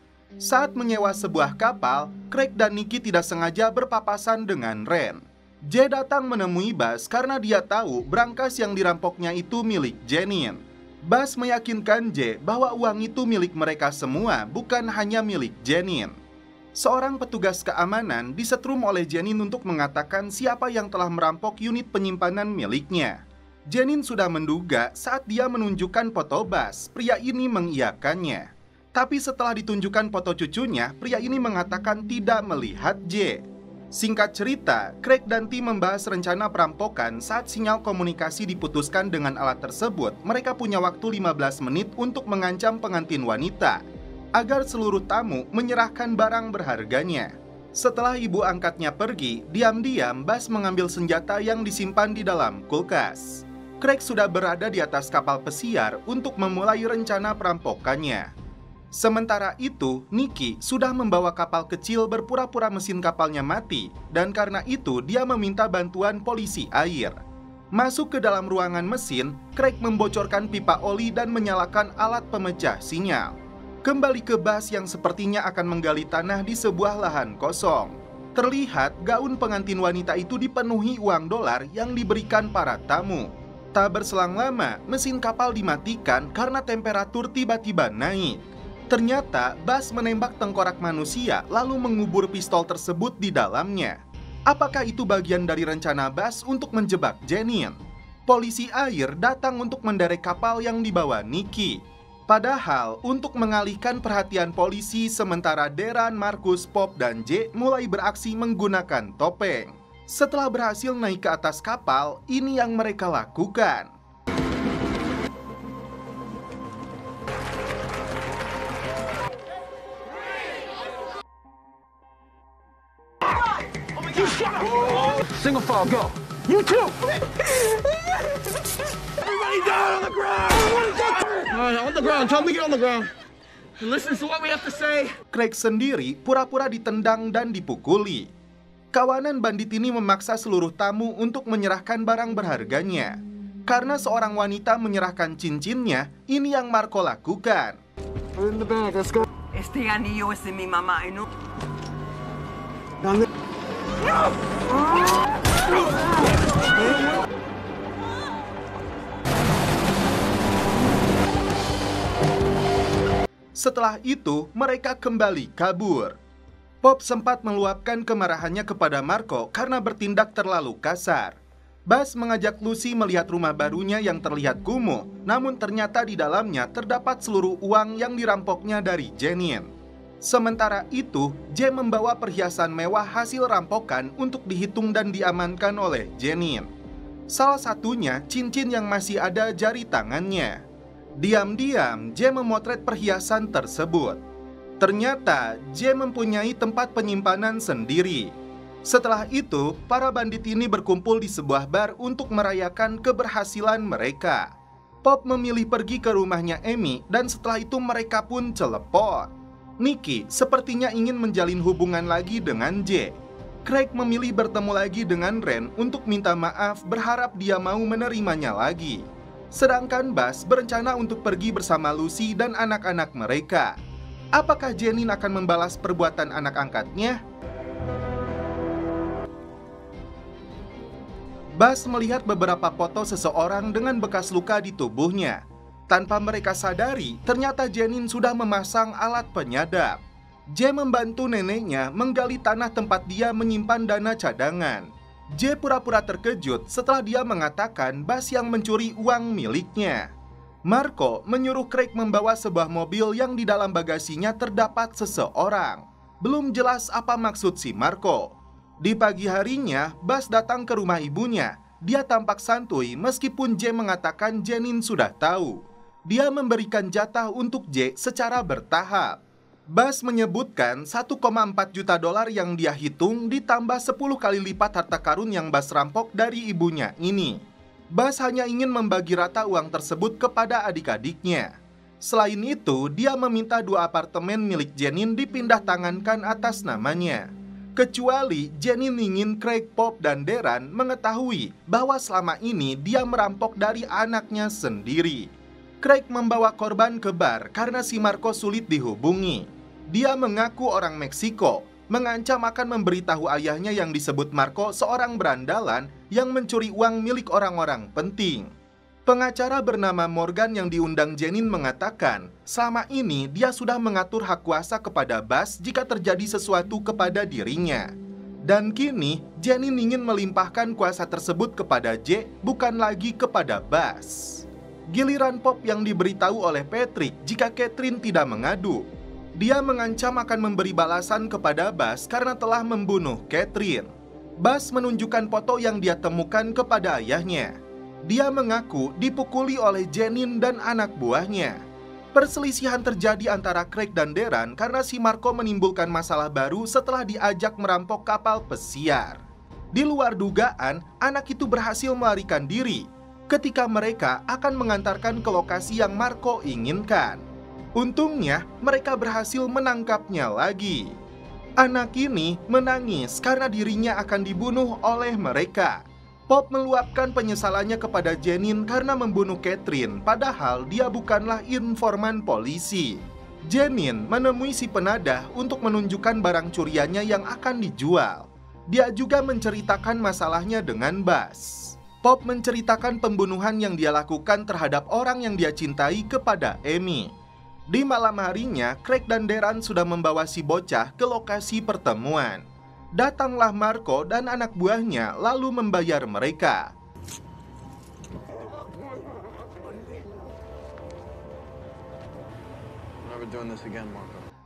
Saat menyewa sebuah kapal, Craig dan Nicky tidak sengaja berpapasan dengan Ren. Jay datang menemui Bas karena dia tahu brankas yang dirampoknya itu milik Janine. Bas meyakinkan Jay bahwa uang itu milik mereka semua, bukan hanya milik Janine. Seorang petugas keamanan disetrum oleh Jenin untuk mengatakan siapa yang telah merampok unit penyimpanan miliknya. Jenin sudah menduga saat dia menunjukkan foto Bas, pria ini mengiyakannya. Tapi setelah ditunjukkan foto cucunya, pria ini mengatakan tidak melihat J. Singkat cerita, Craig dan tim membahas rencana perampokan saat sinyal komunikasi diputuskan dengan alat tersebut. Mereka punya waktu 15 menit untuk mengancam pengantin wanita agar seluruh tamu menyerahkan barang berharganya. Setelah ibu angkatnya pergi, diam-diam Bas mengambil senjata yang disimpan di dalam kulkas. Craig sudah berada di atas kapal pesiar untuk memulai rencana perampokannya. Sementara itu, Nikki sudah membawa kapal kecil berpura-pura mesin kapalnya mati, dan karena itu dia meminta bantuan polisi air. Masuk ke dalam ruangan mesin, Craig membocorkan pipa oli dan menyalakan alat pemecah sinyal. Kembali ke Bas yang sepertinya akan menggali tanah di sebuah lahan kosong. Terlihat gaun pengantin wanita itu dipenuhi uang dolar yang diberikan para tamu. Tak berselang lama, mesin kapal dimatikan karena temperatur tiba-tiba naik. Ternyata Bas menembak tengkorak manusia lalu mengubur pistol tersebut di dalamnya. Apakah itu bagian dari rencana Bas untuk menjebak Jenin? Polisi air datang untuk menderek kapal yang dibawa Nikki. Padahal untuk mengalihkan perhatian polisi, sementara Deran, Marcus, Pop, dan J mulai beraksi menggunakan topeng. Setelah berhasil naik ke atas kapal, ini yang mereka lakukan. Single file, go. You too. Everybody down on the ground. On the ground. Tell me to get on the ground. Listen to what we have to say. Craig sendiri pura-pura ditendang dan dipukuli. Kawanan bandit ini memaksa seluruh tamu untuk menyerahkan barang berharganya. Karena seorang wanita menyerahkan cincinnya, ini yang Marco lakukan. In the bag, let's go. Este anillo es de mi mamá, ¿no? Setelah itu, mereka kembali kabur. Pop sempat meluapkan kemarahannya kepada Marco karena bertindak terlalu kasar. Bas mengajak Lucy melihat rumah barunya yang terlihat kumuh, namun ternyata di dalamnya terdapat seluruh uang yang dirampoknya dari Jenin. Sementara itu, J membawa perhiasan mewah hasil rampokan untuk dihitung dan diamankan oleh Jenin. Salah satunya cincin yang masih ada jari tangannya. Diam-diam, J memotret perhiasan tersebut. Ternyata, J mempunyai tempat penyimpanan sendiri. Setelah itu, para bandit ini berkumpul di sebuah bar untuk merayakan keberhasilan mereka. Pop memilih pergi ke rumahnya Amy, dan setelah itu mereka pun celepot. Nikki sepertinya ingin menjalin hubungan lagi dengan J. Craig memilih bertemu lagi dengan Ren untuk minta maaf, berharap dia mau menerimanya lagi. Sedangkan Bas berencana untuk pergi bersama Lucy dan anak-anak mereka. Apakah Jenin akan membalas perbuatan anak angkatnya? Bas melihat beberapa foto seseorang dengan bekas luka di tubuhnya. Tanpa mereka sadari, ternyata Jenin sudah memasang alat penyadap. J membantu neneknya menggali tanah tempat dia menyimpan dana cadangan. J pura-pura terkejut setelah dia mengatakan Bas yang mencuri uang miliknya. Marco menyuruh Craig membawa sebuah mobil yang di dalam bagasinya terdapat seseorang. Belum jelas apa maksud si Marco. Di pagi harinya, Bas datang ke rumah ibunya. Dia tampak santuy meskipun J mengatakan Jenin sudah tahu. Dia memberikan jatah untuk J secara bertahap. Bas menyebutkan 1,4 juta dolar yang dia hitung ditambah 10 kali lipat harta karun yang Bas rampok dari ibunya ini. Bas hanya ingin membagi rata uang tersebut kepada adik-adiknya. Selain itu, dia meminta 2 apartemen milik Jenin dipindah tangankan atas namanya. Kecuali Jenin ingin Craig, Pop, dan Deran mengetahui bahwa selama ini dia merampok dari anaknya sendiri. Craig membawa korban ke bar karena si Marco sulit dihubungi. Dia mengaku orang Meksiko, mengancam akan memberitahu ayahnya yang disebut Marco seorang berandalan yang mencuri uang milik orang-orang penting. Pengacara bernama Morgan yang diundang Janine mengatakan, selama ini dia sudah mengatur hak kuasa kepada Bas jika terjadi sesuatu kepada dirinya. Dan kini, Janine ingin melimpahkan kuasa tersebut kepada J, bukan lagi kepada Bas. Giliran Pop yang diberitahu oleh Patrick jika Catherine tidak mengadu. Dia mengancam akan memberi balasan kepada Bas karena telah membunuh Catherine. Bas menunjukkan foto yang dia temukan kepada ayahnya. Dia mengaku dipukuli oleh Janine dan anak buahnya. Perselisihan terjadi antara Craig dan Darren karena si Marco menimbulkan masalah baru setelah diajak merampok kapal pesiar. Di luar dugaan, anak itu berhasil melarikan diri ketika mereka akan mengantarkan ke lokasi yang Marco inginkan. Untungnya, mereka berhasil menangkapnya lagi. Anak ini menangis karena dirinya akan dibunuh oleh mereka. Pop meluapkan penyesalannya kepada Janine karena membunuh Catherine, padahal dia bukanlah informan polisi. Janine menemui si penadah untuk menunjukkan barang curiannya yang akan dijual. Dia juga menceritakan masalahnya dengan Bas. Pop menceritakan pembunuhan yang dia lakukan terhadap orang yang dia cintai kepada Amy. Di malam harinya, Craig dan Darren sudah membawa si bocah ke lokasi pertemuan. Datanglah Marco dan anak buahnya lalu membayar mereka.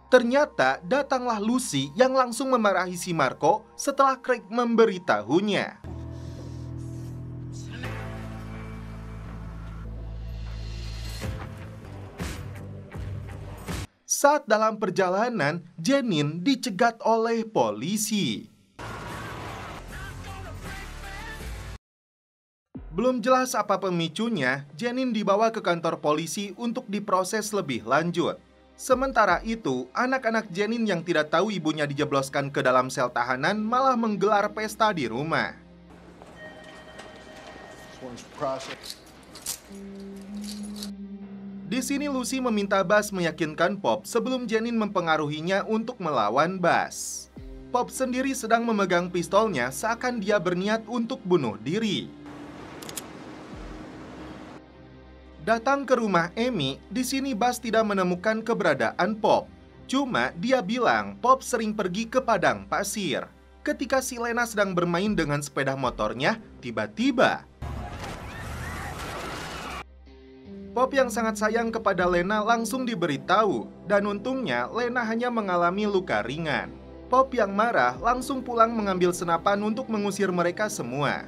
Ternyata datanglah Lucy yang langsung memarahi si Marco setelah Craig memberitahunya. Saat dalam perjalanan, Janine dicegat oleh polisi. Belum jelas apa pemicunya, Janine dibawa ke kantor polisi untuk diproses lebih lanjut. Sementara itu, anak-anak Janine yang tidak tahu ibunya dijebloskan ke dalam sel tahanan malah menggelar pesta di rumah. Di sini Lucy meminta Bas meyakinkan Pop sebelum Janine mempengaruhinya untuk melawan Bas. Pop sendiri sedang memegang pistolnya seakan dia berniat untuk bunuh diri. Datang ke rumah Amy, di sini Bas tidak menemukan keberadaan Pop. Cuma dia bilang Pop sering pergi ke padang pasir. Ketika si Lena sedang bermain dengan sepeda motornya, tiba-tiba Pop yang sangat sayang kepada Lena langsung diberitahu, dan untungnya Lena hanya mengalami luka ringan. Pop yang marah langsung pulang mengambil senapan untuk mengusir mereka semua.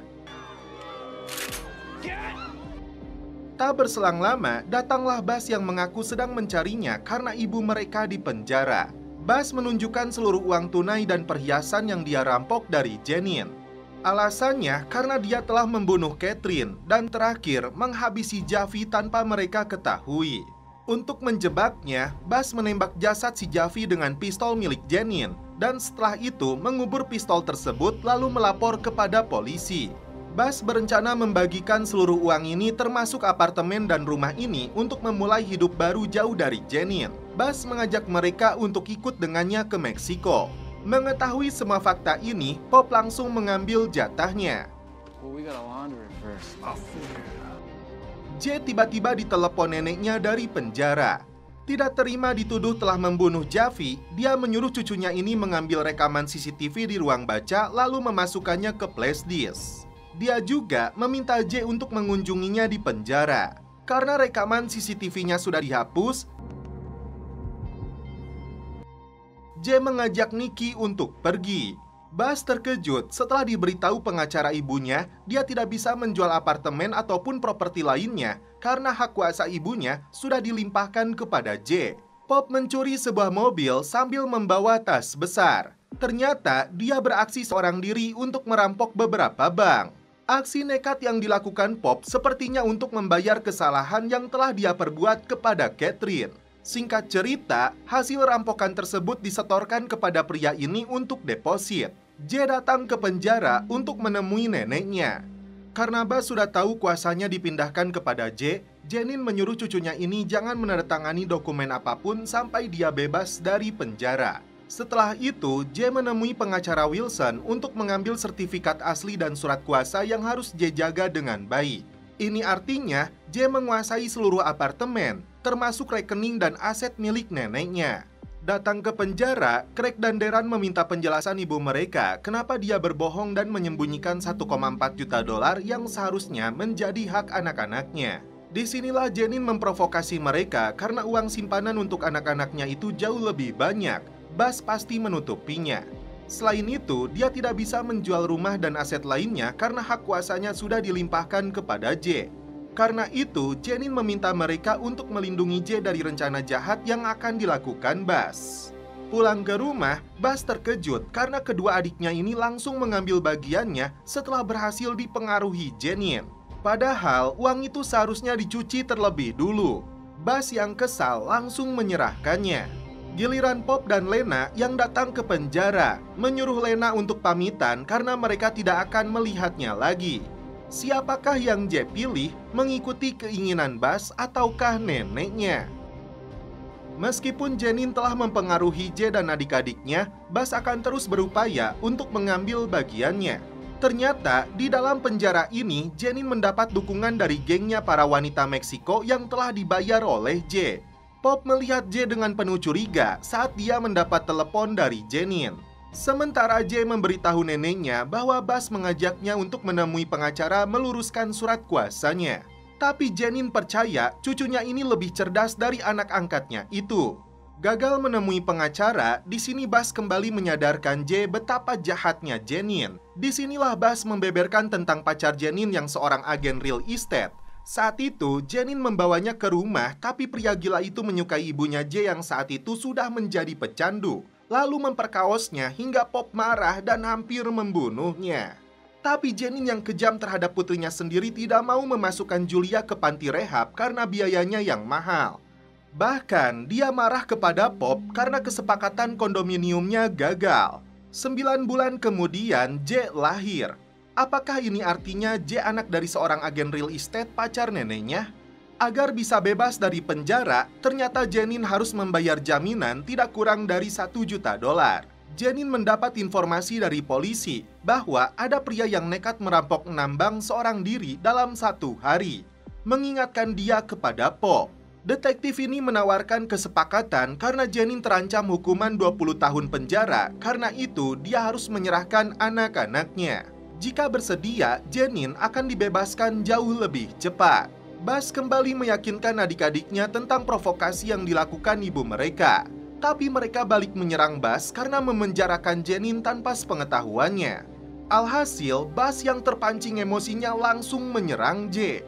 Tak berselang lama, datanglah Bas yang mengaku sedang mencarinya karena ibu mereka di penjara. Bas menunjukkan seluruh uang tunai dan perhiasan yang dia rampok dari Janine. Alasannya karena dia telah membunuh Catherine dan terakhir menghabisi Javi tanpa mereka ketahui. Untuk menjebaknya, Bas menembak jasad si Javi dengan pistol milik Janine dan setelah itu mengubur pistol tersebut lalu melapor kepada polisi. Bas berencana membagikan seluruh uang ini termasuk apartemen dan rumah ini untuk memulai hidup baru jauh dari Janine. Bas mengajak mereka untuk ikut dengannya ke Meksiko. Mengetahui semua fakta ini, Pop langsung mengambil jatahnya. J tiba-tiba ditelepon neneknya dari penjara. Tidak terima dituduh telah membunuh Javi, dia menyuruh cucunya ini mengambil rekaman CCTV di ruang baca lalu memasukkannya ke flash disk. Dia juga meminta J untuk mengunjunginya di penjara. Karena rekaman CCTV-nya sudah dihapus, J mengajak Nikki untuk pergi. Bas terkejut setelah diberitahu pengacara ibunya dia tidak bisa menjual apartemen ataupun properti lainnya karena hak kuasa ibunya sudah dilimpahkan kepada J. Pop mencuri sebuah mobil sambil membawa tas besar. Ternyata dia beraksi seorang diri untuk merampok beberapa bank. Aksi nekat yang dilakukan Pop sepertinya untuk membayar kesalahan yang telah dia perbuat kepada Catherine. Singkat cerita, hasil rampokan tersebut disetorkan kepada pria ini untuk deposit. J datang ke penjara untuk menemui neneknya. Karena Bas sudah tahu kuasanya dipindahkan kepada J, Janine menyuruh cucunya ini jangan menandatangani dokumen apapun sampai dia bebas dari penjara. Setelah itu, J menemui pengacara Wilson untuk mengambil sertifikat asli dan surat kuasa yang harus J jaga dengan baik. Ini artinya J menguasai seluruh apartemen, termasuk rekening dan aset milik neneknya. Datang ke penjara, Craig dan Darren meminta penjelasan ibu mereka kenapa dia berbohong dan menyembunyikan 1,4 juta dolar yang seharusnya menjadi hak anak-anaknya. Disinilah Janine memprovokasi mereka karena uang simpanan untuk anak-anaknya itu jauh lebih banyak. Bas pasti menutupinya. Selain itu, dia tidak bisa menjual rumah dan aset lainnya karena hak kuasanya sudah dilimpahkan kepada J. Karena itu, Janine meminta mereka untuk melindungi J dari rencana jahat yang akan dilakukan Bas. Pulang ke rumah, Bas terkejut karena kedua adiknya ini langsung mengambil bagiannya setelah berhasil dipengaruhi Janine. Padahal, uang itu seharusnya dicuci terlebih dulu. Bas yang kesal langsung menyerahkannya. Giliran Pop dan Lena yang datang ke penjara, menyuruh Lena untuk pamitan karena mereka tidak akan melihatnya lagi. Siapakah yang J pilih, mengikuti keinginan Bas ataukah neneknya? Meskipun Janine telah mempengaruhi J dan adik-adiknya, Bas akan terus berupaya untuk mengambil bagiannya. Ternyata di dalam penjara ini, Janine mendapat dukungan dari gengnya para wanita Meksiko yang telah dibayar oleh J. Pop melihat J dengan penuh curiga saat dia mendapat telepon dari Janine. Sementara J memberitahu neneknya bahwa Bas mengajaknya untuk menemui pengacara meluruskan surat kuasanya. Tapi Janine percaya cucunya ini lebih cerdas dari anak angkatnya itu. Gagal menemui pengacara, di sini Bas kembali menyadarkan J betapa jahatnya Janine. Disinilah Bas membeberkan tentang pacar Janine yang seorang agen real estate. Saat itu, Janine membawanya ke rumah, tapi pria gila itu menyukai ibunya J yang saat itu sudah menjadi pecandu, lalu memperkaosnya hingga Pop marah dan hampir membunuhnya. Tapi Janine yang kejam terhadap putrinya sendiri tidak mau memasukkan Julia ke panti rehab karena biayanya yang mahal. Bahkan, dia marah kepada Pop karena kesepakatan kondominiumnya gagal. 9 bulan kemudian, J lahir. Apakah ini artinya J anak dari seorang agen real estate pacar neneknya? Agar bisa bebas dari penjara, ternyata Janine harus membayar jaminan tidak kurang dari 1 juta dolar. Janine mendapat informasi dari polisi bahwa ada pria yang nekat merampok 6 bank seorang diri dalam 1 hari. Mengingatkan dia kepada Pop. Detektif ini menawarkan kesepakatan karena Janine terancam hukuman 20 tahun penjara. Karena itu, dia harus menyerahkan anak-anaknya. Jika bersedia, Janine akan dibebaskan jauh lebih cepat. Bas kembali meyakinkan adik-adiknya tentang provokasi yang dilakukan ibu mereka. Tapi mereka balik menyerang Bas karena memenjarakan Janine tanpa sepengetahuannya. Alhasil, Bas yang terpancing emosinya langsung menyerang J.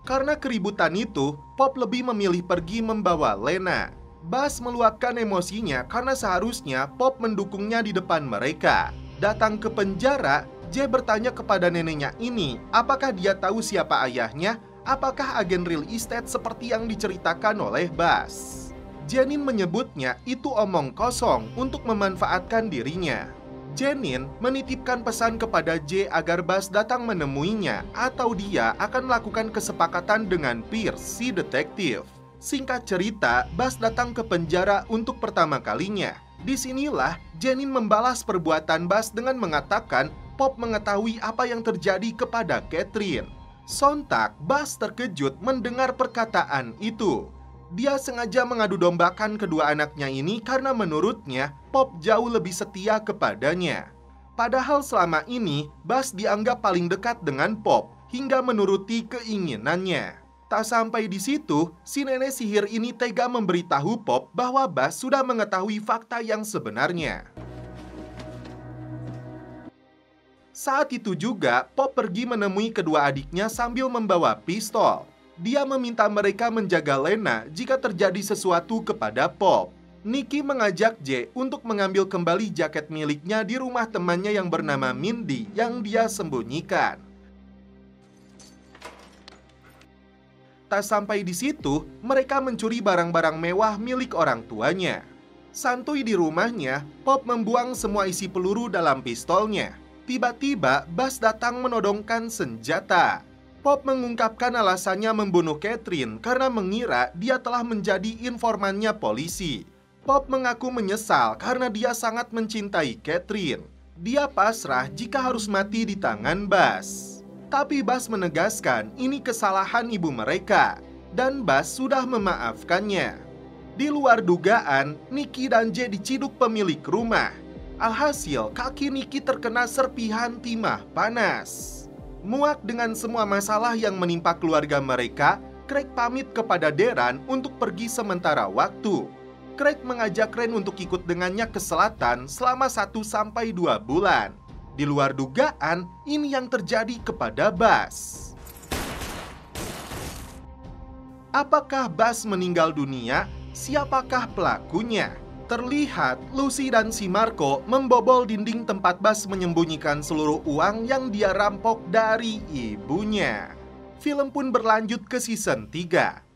Karena keributan itu, Pop lebih memilih pergi membawa Lena. Bas meluapkan emosinya karena seharusnya Pop mendukungnya di depan mereka. Datang ke penjara, J bertanya kepada neneknya ini, apakah dia tahu siapa ayahnya? Apakah agen real estate seperti yang diceritakan oleh Bas? Janine menyebutnya itu omong kosong untuk memanfaatkan dirinya. Janine menitipkan pesan kepada J agar Bas datang menemuinya atau dia akan melakukan kesepakatan dengan Pierce, si detektif. Singkat cerita, Bas datang ke penjara untuk pertama kalinya. Disinilah Janine membalas perbuatan Bas dengan mengatakan Pop mengetahui apa yang terjadi kepada Catherine. Sontak, Bas terkejut mendengar perkataan itu. Dia sengaja mengadu dombakan kedua anaknya ini karena menurutnya Pop jauh lebih setia kepadanya. Padahal selama ini, Bas dianggap paling dekat dengan Pop hingga menuruti keinginannya. Tak sampai di situ, si nenek sihir ini tega memberitahu Pop bahwa Bas sudah mengetahui fakta yang sebenarnya. Saat itu juga, Pop pergi menemui kedua adiknya sambil membawa pistol. Dia meminta mereka menjaga Lena jika terjadi sesuatu kepada Pop. Nicky mengajak J untuk mengambil kembali jaket miliknya di rumah temannya yang bernama Mindy yang dia sembunyikan. Tak sampai di situ, mereka mencuri barang-barang mewah milik orang tuanya. Santuy di rumahnya, Pop membuang semua isi peluru dalam pistolnya. Tiba-tiba, Bas datang menodongkan senjata. Pop mengungkapkan alasannya membunuh Catherine karena mengira dia telah menjadi informannya polisi. Pop mengaku menyesal karena dia sangat mencintai Catherine. Dia pasrah jika harus mati di tangan Buzz. Tapi Buzz menegaskan ini kesalahan ibu mereka, dan Buzz sudah memaafkannya. Di luar dugaan, Nikki dan Jay diciduk pemilik rumah. Alhasil, kaki Nikki terkena serpihan timah panas. Muak dengan semua masalah yang menimpa keluarga mereka, Craig pamit kepada Darren untuk pergi sementara waktu. Craig mengajak Ren untuk ikut dengannya ke selatan selama 1-2 bulan. Di luar dugaan, ini yang terjadi kepada Buzz. Apakah Buzz meninggal dunia? Siapakah pelakunya? Terlihat Lucy dan si Marco membobol dinding tempat Buzz menyembunyikan seluruh uang yang dia rampok dari ibunya. Film pun berlanjut ke season 3.